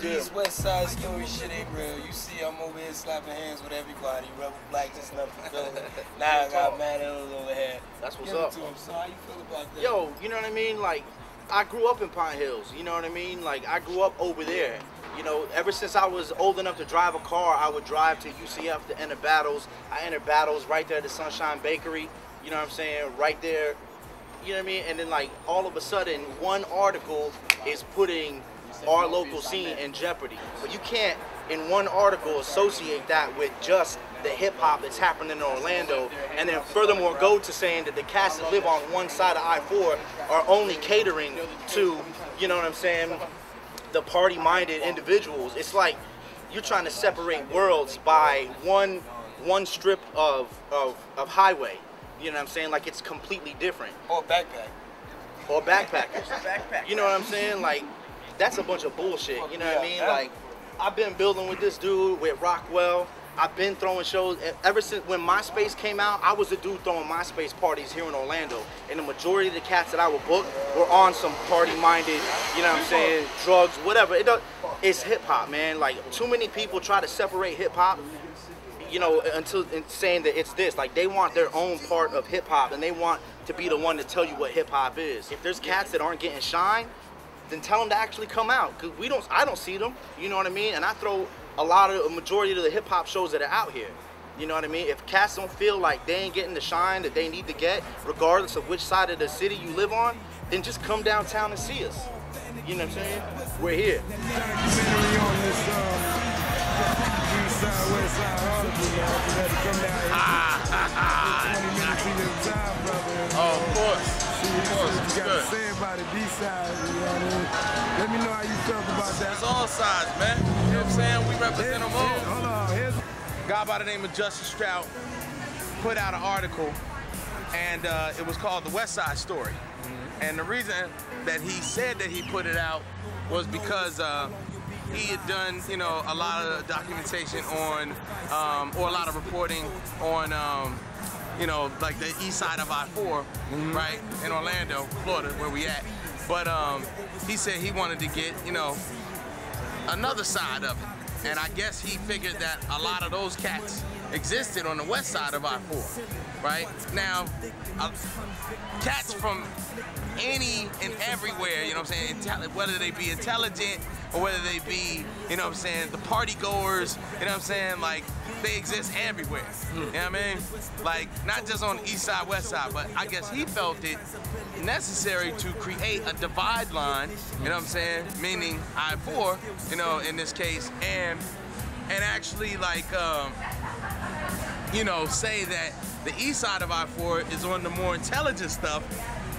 These West Side Story shit ain't real. You see, I'm over here slapping hands with everybody. Rebel Black just left the building. Now I got Mad Illz over here. That's what's Give up. it to him. So how you feel about that? Yo, you know what I mean? Like, I grew up in Pine Hills. You know what I mean? Like, I grew up over there. You know, ever since I was old enough to drive a car, I would drive to UCF to enter battles. I entered battles right there at the Sunshine Bakery. You know what I'm saying? Right there. You know what I mean? And then, like, all of a sudden, one article is putting our local scene in jeopardy. But you can't, in one article, associate that with just the hip-hop that's happening in Orlando, and then furthermore go to saying that the cats that live on one side of I-4 are only catering to, you know what I'm saying, the party-minded individuals. It's like you're trying to separate worlds by one strip of highway. You know what I'm saying? Like, it's completely different. Or backpack. Or backpackers. You know what I'm saying? Like, that's a bunch of bullshit. You know what I mean? Like, I've been building with this dude, with Rockwell. I've been throwing shows. Ever since when MySpace came out, I was the dude throwing MySpace parties here in Orlando. And the majority of the cats that I would book were on some party-minded, you know what I'm saying, drugs, whatever. It's hip-hop, man. Like, too many people try to separate hip-hop, you know, until saying that it's this. Like, they want their own part of hip-hop, and they want to be the one to tell you what hip-hop is. If there's cats that aren't getting shine, then tell them to actually come out, because I don't see them, you know what I mean? And I throw a majority of the hip-hop shows that are out here, you know what I mean? If cats don't feel like they ain't getting the shine that they need to get, regardless of which side of the city you live on, then just come downtown and see us. You know what I'm saying? We're here. Oh, of course. It's good. Say about it, D-side, you know what I mean? Let me know how you felt about that. It's all sides, man. You know what I'm saying? We represent them all. Hold on, here's A guy by the name of Justice Strout put out an article, and it was called The West Side Story. And the reason that he said that he put it out was because he had done, you know, a lot of documentation on, or a lot of reporting on, you know, like the east side of I-4, right, in Orlando, Florida, where we at. But he said he wanted to get, you know, another side of it. And I guess he figured that a lot of those cats existed on the west side of I-4, right? Now, cats from any and everywhere, you know what I'm saying, whether they be intelligent or whether they be, you know what I'm saying, the party goers, you know what I'm saying, like, they exist everywhere, you know what I mean? Like, not just on the east side, west side, but I guess he felt it necessary to create a divide line, you know what I'm saying, meaning I-4, you know, in this case, and actually, like, you know, say that the east side of I-4 is on the more intelligent stuff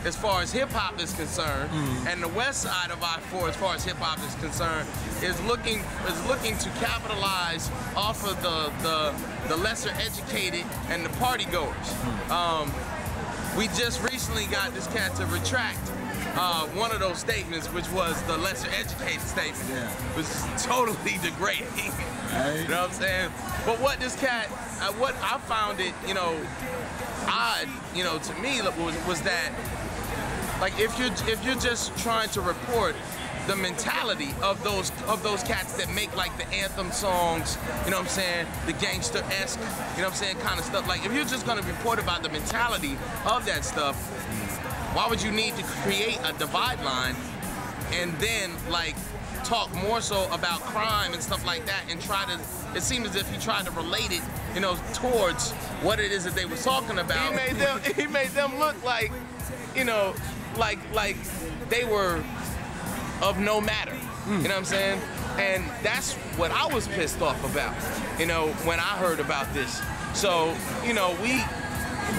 as far as hip-hop is concerned, and the west side of I-4, as far as hip-hop is concerned, is looking to capitalize off of the lesser educated and the party goers. We just recently got this cat to retract one of those statements, which was the lesser educated statement. It was totally degrading. You know what I'm saying? But what this cat, what I found it, you know, odd, you know, to me was that, like, if you're just trying to report the mentality of those cats that make, like, the anthem songs, you know what I'm saying, the gangster-esque, you know what I'm saying, kind of stuff. Like, if you're just gonna report about the mentality of that stuff, why would you need to create a divide line and then, like, talk more so about crime and stuff like that, and try to, it seemed as if he tried to relate it, you know, towards what it is that they were talking about. He made them look like, you know, like they were of no matter, you know what I'm saying? And that's what I was pissed off about, you know, when I heard about this. So, you know, we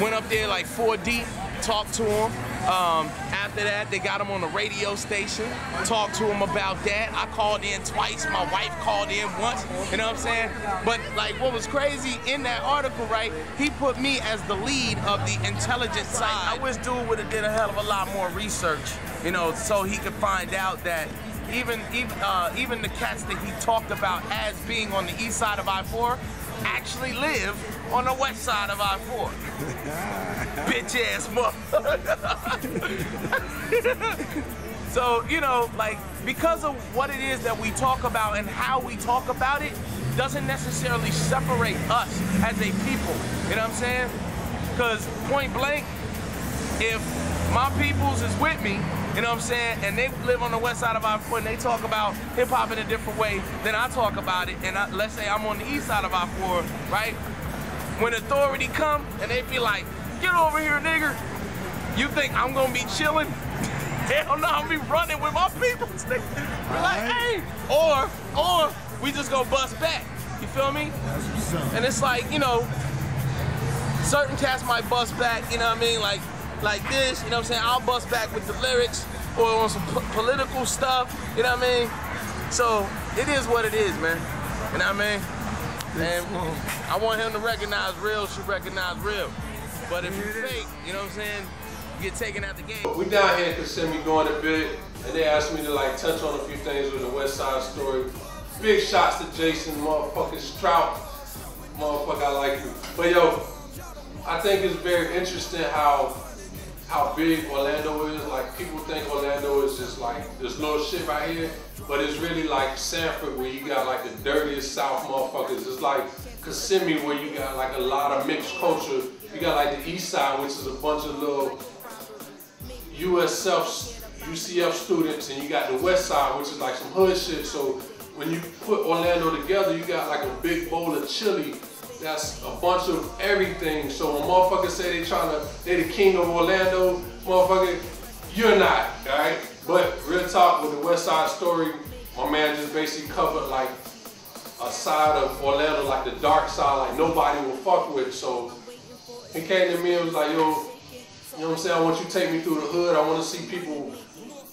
went up there like 4 deep, talked to him. After that, they got him on the radio station, talked to him about that. I called in twice, my wife called in once, you know what I'm saying? But, like, what was crazy in that article, right, he put me as the lead of the intelligence side. I wish dude would have did a hell of a lot more research, you know, so he could find out that even the cats that he talked about as being on the east side of I-4 actually live on the west side of I-4. Bitch ass motherfucker. So, you know, like, because of what it is that we talk about and how we talk about it, doesn't necessarily separate us as a people. You know what I'm saying? Because point blank, if my peoples is with me, you know what I'm saying, and they live on the west side of I-4 and they talk about hip-hop in a different way than I talk about it, and let's say I'm on the east side of I-4, right? When authority come and they be like, get over here, nigger, you think I'm gonna be chilling? Hell no, I'm be running with my people. We're like, hey, or we just gonna bust back. You feel me? And it's like, you know, certain cats might bust back, you know what I mean? Like this, you know what I'm saying? I'll bust back with the lyrics or on some political stuff, you know what I mean? So it is what it is, man. You know what I mean? And I want him to recognize real should recognize real. But if you fake, you know what I'm saying? Get taken out the game. We down here in Kissimmee going a bit, and they asked me to like touch on a few things with the West Side Story. Big shots to Jason, motherfucking Strout, motherfucker, I like you. But yo, I think it's very interesting how big Orlando is. Like, people think Orlando is just like this little shit right here, but it's really like Sanford, where you got like the dirtiest South motherfuckers. It's like Kissimmee, where you got like a lot of mixed culture. You got like the East Side, which is a bunch of little UCF students, and you got the West Side, which is like some hood shit. So when you put Orlando together, you got like a big bowl of chili. That's a bunch of everything. So when motherfuckers say they the king of Orlando, motherfucker, you're not, all right? But real talk, with the West Side Story, my man just basically covered like a side of Orlando, like the dark side, like nobody will fuck with. So he came to me and was like, yo, you know what I'm saying? I want you to take me through the hood. I want to see people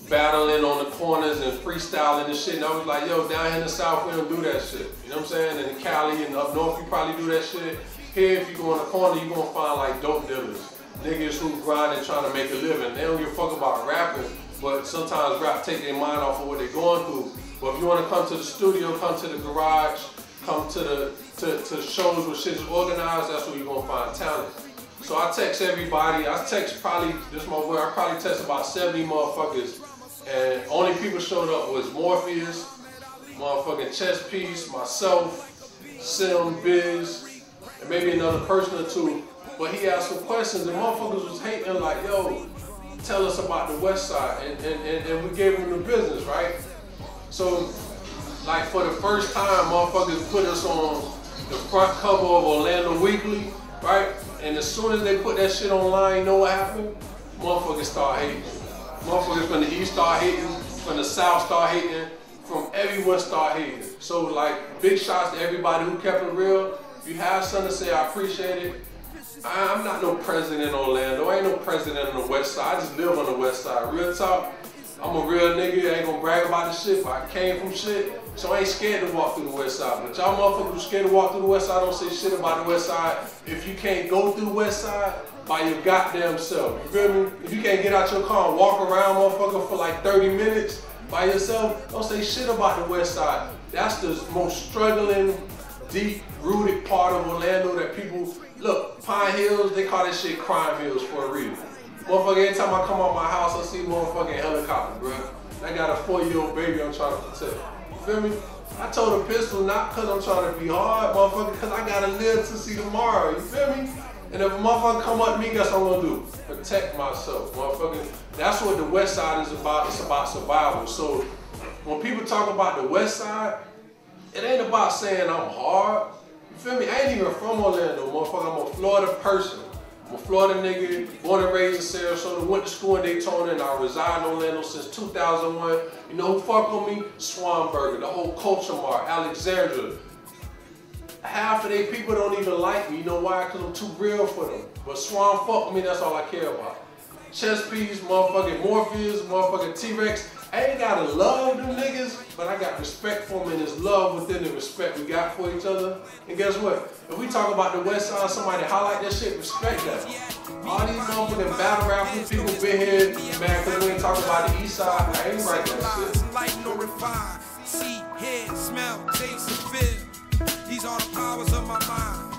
battling on the corners and freestyling and shit. And I was like, yo, down here in the South, we don't do that shit. You know what I'm saying? And in Cali and up north, you probably do that shit. Here, if you go in the corner, you're going to find like dope dealers. Niggas who grind and trying to make a living. They don't give a fuck about rapping, but sometimes rap take their mind off of what they're going through. But if you want to come to the studio, come to the garage, come to shows where shit is organized, that's where you're going to find talent. So I text everybody. I text probably, this my word, I probably text about 70 motherfuckers. And only people showed up was Morpheus, motherfucking Chess Piece, myself, Sim, Biz, and maybe another person or two. But he asked some questions, and motherfuckers was hating like, yo, tell us about the West Side. And we gave them the business, right? So, like, for the first time, motherfuckers put us on the front cover of Orlando Weekly, right? And as soon as they put that shit online, you know what happened? Motherfuckers start hating. Motherfuckers from the East start hating, from the South start hating, from everywhere start hating. So like, big shots to everybody who kept it real. If you have something to say, I appreciate it. I'm not no president in Orlando. I ain't no president on the West Side. I just live on the West Side. Real talk, I'm a real nigga. I ain't gonna brag about the shit, but I came from shit. So I ain't scared to walk through the West Side. But y'all motherfuckers who scared to walk through the West Side don't say shit about the West Side. If you can't go through the West Side, by your goddamn self, you feel me? If you can't get out your car and walk around, motherfucker, for like 30 minutes by yourself, don't say shit about the West Side. That's the most struggling, deep-rooted part of Orlando that people, look, Pine Hills, they call that shit crime hills for a reason. Motherfucker, every time I come out my house, I see a motherfucking helicopter, bro. I got a 4-year-old baby I'm trying to protect. You feel me? I told a pistol not because I'm trying to be hard, motherfucker, because I gotta live to see tomorrow, you feel me? And if a motherfucker come up to me, guess what I'm gonna do? Protect myself, motherfucker. That's what the West Side is about. It's about survival. So when people talk about the West Side, it ain't about saying I'm hard. You feel me? I ain't even from Orlando, motherfucker. I'm a Florida person. I'm a Florida nigga, born and raised in Sarasota, went to school in Daytona, and I reside in Orlando since 2001. You know who fuck on me? SWAM Burger, the whole Culture Mart, Alexandria. Half of they people don't even like me. You know why? Because I'm too real for them. But SWAM fuck with me, that's all I care about. Chess Piece, motherfucking Morpheus, motherfucking T-Rex. I ain't gotta love them niggas, but I got respect for them, and there's love within the respect we got for each other. And guess what? If we talk about the West Side, somebody highlight that shit, respect that. All these motherfucking battle rappers, people been here, man, because we ain't talking about the East Side. I ain't right that shit. Light no refine, see, hear, smell, taste, and feel. These are the powers of my mind.